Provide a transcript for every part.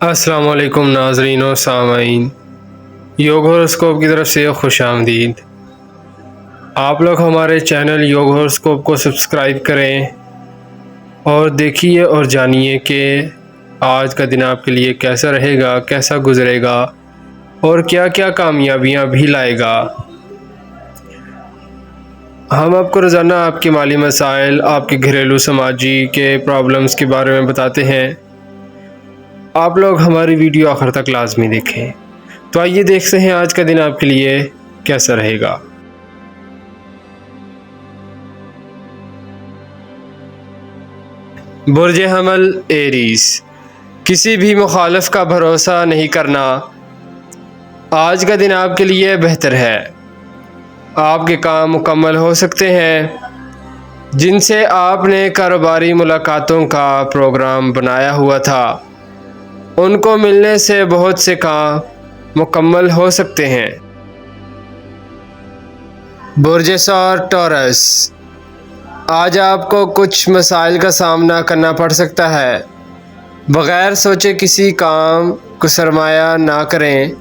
السلام علیکم ناظرین و سامعین، یوگ ہوراسکوپ کی طرف سے خوش آمدید۔ آپ لوگ ہمارے چینل یوگ ہوراسکوپ کو سبسکرائب کریں اور دیکھیے اور جانیے کہ آج کا دن آپ کے لیے کیسا رہے گا، کیسا گزرے گا اور کیا کیا کامیابیاں بھی لائے گا۔ ہم آپ کو روزانہ آپ کے مالی مسائل، آپ کے گھریلو سماجی کے پرابلمز کے بارے میں بتاتے ہیں۔ آپ لوگ ہماری ویڈیو آخر تک لازمی دیکھیں۔ تو آئیے دیکھتے ہیں آج کا دن آپ کے لیے کیسا رہے گا۔ برج حمل ایریز، کسی بھی مخالف کا بھروسہ نہیں کرنا۔ آج کا دن آپ کے لیے بہتر ہے۔ آپ کے کام مکمل ہو سکتے ہیں۔ جن سے آپ نے کاروباری ملاقاتوں کا پروگرام بنایا ہوا تھا، ان کو ملنے سے بہت سے کام مکمل ہو سکتے ہیں۔ برج ثور ٹورس، آج آپ کو کچھ مسائل کا سامنا کرنا پڑ سکتا ہے۔ بغیر سوچے کسی کام کو سرمایہ نہ کریں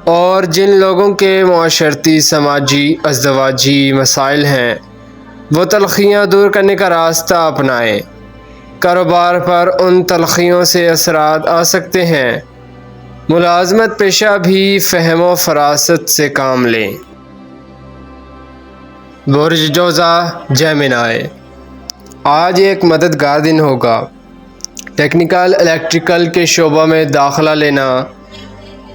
اور جن لوگوں کے معاشرتی، سماجی، ازدواجی مسائل ہیں، وہ تلخیاں دور کرنے کا راستہ اپنائیں۔ کاروبار پر ان تلخیوں سے اثرات آ سکتے ہیں۔ ملازمت پیشہ بھی فہم و فراست سے کام لیں۔ برج جوزا جیمنائی، آج ایک مددگار دن ہوگا۔ ٹیکنیکل الیکٹریکل کے شعبہ میں داخلہ لینا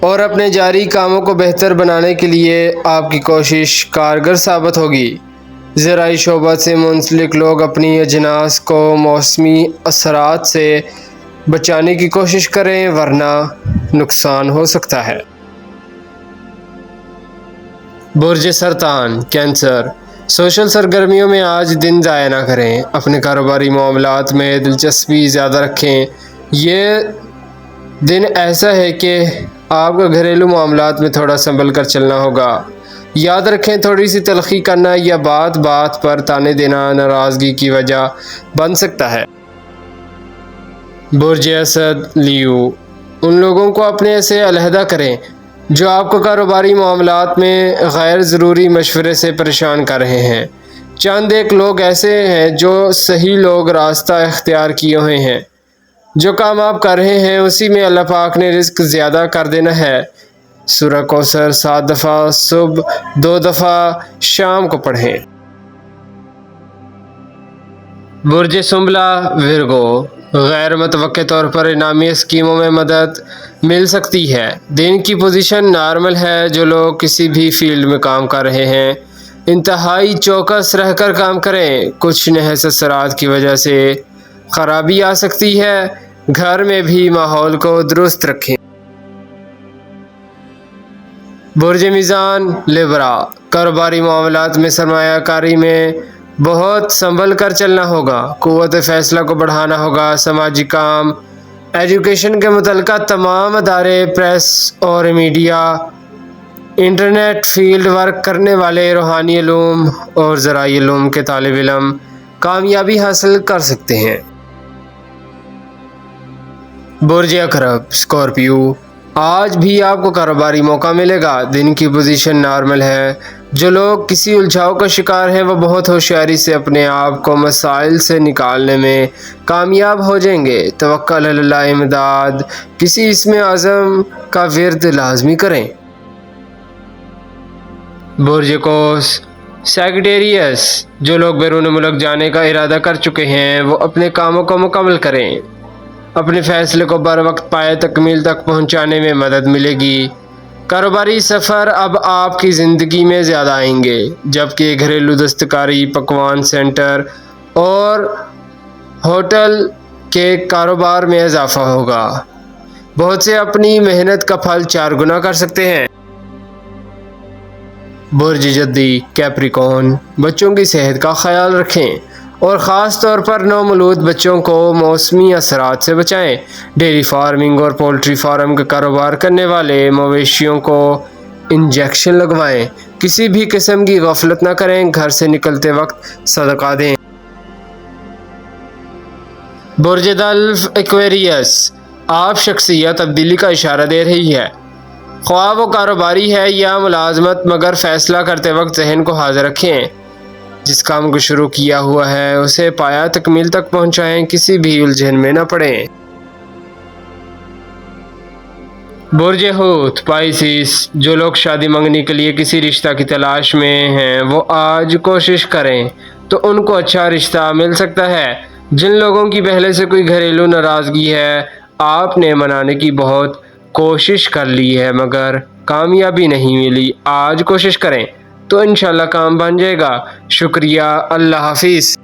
اور اپنے جاری کاموں کو بہتر بنانے کے لیے آپ کی کوشش کارگر ثابت ہوگی۔ زرعی شعبہ سے منسلک لوگ اپنی اجناس کو موسمی اثرات سے بچانے کی کوشش کریں، ورنہ نقصان ہو سکتا ہے۔ برج سرطان کینسر، سوشل سرگرمیوں میں آج دن ضائع نہ کریں۔ اپنے کاروباری معاملات میں دلچسپی زیادہ رکھیں۔ یہ دن ایسا ہے کہ آپ کو گھریلو معاملات میں تھوڑا سنبھل کر چلنا ہوگا۔ یاد رکھیں، تھوڑی سی تلخی کرنا یا بات بات پر طعنے دینا ناراضگی کی وجہ بن سکتا ہے۔ برج اسد لیو، ان لوگوں کو اپنے سے علیحدہ کریں جو آپ کو کاروباری معاملات میں غیر ضروری مشورے سے پریشان کر رہے ہیں۔ چند ایک لوگ ایسے ہیں جو صحیح لوگ راستہ اختیار کیے ہوئے ہیں۔ جو کام آپ کر رہے ہیں اسی میں اللہ پاک نے رزق زیادہ کر دینا ہے۔ سورہ کوثر 7 دفعہ صبح، 2 دفعہ شام کو پڑھیں۔ برج سنبلہ ورگو، غیر متوقع طور پر انعامی اسکیموں میں مدد مل سکتی ہے۔ دن کی پوزیشن نارمل ہے۔ جو لوگ کسی بھی فیلڈ میں کام کر رہے ہیں، انتہائی چوکس رہ کر کام کریں۔ کچھ نحس اثرات کی وجہ سے خرابی آ سکتی ہے۔ گھر میں بھی ماحول کو درست رکھیں۔ برج میزان لیبرا، کاروباری معاملات میں سرمایہ کاری میں بہت سنبھل کر چلنا ہوگا۔ قوت فیصلہ کو بڑھانا ہوگا۔ سماجی کام، ایجوکیشن کے متعلقہ تمام ادارے، پریس اور میڈیا، انٹرنیٹ، فیلڈ ورک کرنے والے، روحانی علوم اور زرعی علوم کے طالب علم کامیابی حاصل کر سکتے ہیں۔ برج عقرب اسکارپیو، آج بھی آپ کو کاروباری موقع ملے گا۔ دن کی پوزیشن نارمل ہے۔ جو لوگ کسی الجھاؤ کا شکار ہیں وہ بہت ہوشیاری سے اپنے آپ کو مسائل سے نکالنے میں کامیاب ہو جائیں گے۔ توکل علی اللہ، امداد، کسی اسم اعظم کا ورد لازمی کریں۔ برج قوس سیگیٹیریس، جو لوگ بیرون ملک جانے کا ارادہ کر چکے ہیں وہ اپنے کاموں کو مکمل کریں۔ اپنے فیصلے کو بر وقت پائے تکمیل تک پہنچانے میں مدد ملے گی۔ کاروباری سفر اب آپ کی زندگی میں زیادہ آئیں گے، جبکہ گھریلو دستکاری، پکوان سینٹر اور ہوٹل کے کاروبار میں اضافہ ہوگا۔ بہت سے اپنی محنت کا پھل 4 گنا کر سکتے ہیں۔ برج جدی کیپریکون، بچوں کی صحت کا خیال رکھیں اور خاص طور پر نومولود بچوں کو موسمی اثرات سے بچائیں۔ ڈیری فارمنگ اور پولٹری فارم کا کاروبار کرنے والے مویشیوں کو انجیکشن لگوائیں۔ کسی بھی قسم کی غفلت نہ کریں۔ گھر سے نکلتے وقت صدقہ دیں۔ برج دلو ایکویریس، آپ شخصیت تبدیلی کا اشارہ دے رہی ہے۔ خواہ وہ کاروباری ہے یا ملازمت، مگر فیصلہ کرتے وقت ذہن کو حاضر رکھیں۔ جس کام کو شروع کیا ہوا ہے اسے پایہ تکمیل تک پہنچائیں، کسی بھی الجھن میں نہ پڑیں۔ برج حوت پائسیس، جو لوگ شادی منگنی کے لیے کسی رشتہ کی تلاش میں ہیں وہ آج کوشش کریں تو ان کو اچھا رشتہ مل سکتا ہے۔ جن لوگوں کی پہلے سے کوئی گھریلو ناراضگی ہے، آپ نے منانے کی بہت کوشش کر لی ہے مگر کامیابی نہیں ملی، آج کوشش کریں تو انشاءاللہ کام بن جائے گا۔ شکریہ، اللہ حافظ۔